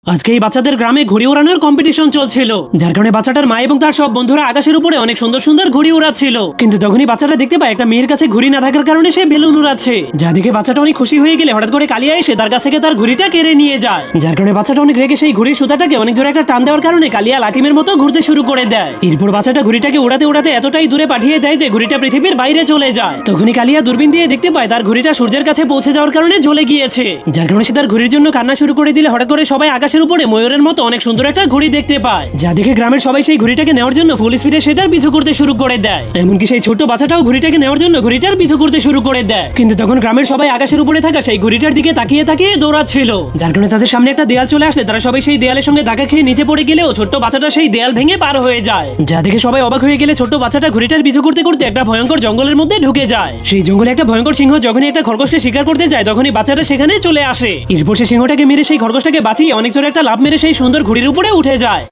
আজকে এই বাচ্চাদের গ্রামে ঘুড়ি ওড়ানোর কম্পিটিশন চলছিল, যার কারণে বাচ্চাটার মা এবং তার সব বন্ধুরা আকাশের উপরে অনেক সুন্দর সুন্দর ঘুড়ি উড়াচ্ছিল। কিন্তু তখনই বাচ্চাটা দেখতে পায় একটা মেয়ের কাছে ঘুড়ি না থাকার কারণে সে বেলুন উড়াচ্ছে, যা দেখে বাচ্চাটা অনেক খুশি হয়ে গেলে হঠাৎ করে কালিয়া এসে তার কাছ থেকে তার ঘুড়িটা কেড়ে নিয়ে যায়। যার কারণে বাচ্চাটা অনেক রেগে সেই ঘুড়ির সুতাটাকে অনেক জোরে একটা টান দেওয়ার কারণে কালিয়া লাটিমের মতো ঘুরতে শুরু করে দেয়। এরপর বাচ্চাটা ঘুড়িটাকে উড়াতে উড়াতে এতটাই দূরে পাঠিয়ে দেয় যে ঘুড়িটা পৃথিবীর বাইরে চলে যায়। তখনই কালিয়া দূরবীন দিয়ে দেখতে পায় তার ঘুড়িটা সূর্যের কাছে পৌঁছে যাওয়ার কারণে জ্বলে গিয়েছে। যার কারণে সে তার ঘুড়ির জন্য কান্না শুরু করে দিলে হঠাৎ করে সবাই আকাশের উপরে ময়ূরের মতো অনেক সুন্দর একটা ঘুড়ি দেখতে পায়, যা দেখে গ্রামের সবাই সেই ঘুড়িটাকে নেওয়ার জন্য ফুল স্পিডে সেটার পিছু করতে শুরু করে দেয়। এমনকি সেই ছোট্ট বাচ্চাটাও ঘুড়িটাকে নেওয়ার জন্য ঘুড়িটার পিছু করতে শুরু করে দেয়। কিন্তু তখন গ্রামের সবাই আকাশের উপরে থাকা সেই ঘুড়িটার দিকে তাকিয়ে তাকিয়ে দৌড়াচ্ছিল, যার কারণে তাদের সামনে একটা দেয়াল চলে আসলে তারা সবাই সেই দেয়ালের সঙ্গে ধাক্কা খেয়ে নিচে পড়ে গেলেও ছোট্ট বাচ্চাটা সেই দেয়াল ভেঙে পার হয়ে যায়। যা দেখে সবাই অবাক হয়ে গেলে ছোট্ট বাচ্চাটা ঘুড়িটার পিছু করতে করতে একটা ভয়ঙ্কর জঙ্গলের মধ্যে ঢুকে যায়। সেই জঙ্গলে একটা ভয়ঙ্কর সিংহ যখনই একটা খরগোশকে শিকার করতে যায় তখনই বাচ্চাটা সেখানে চলে আসে। এরপর সে সিংহটাকে মেরে সেই খরগোশটাকে বাঁচিয়ে অনেক জোরে একটা লাফ মেরে সেই সুন্দর ঘুড়ির উপরে উঠে যায়।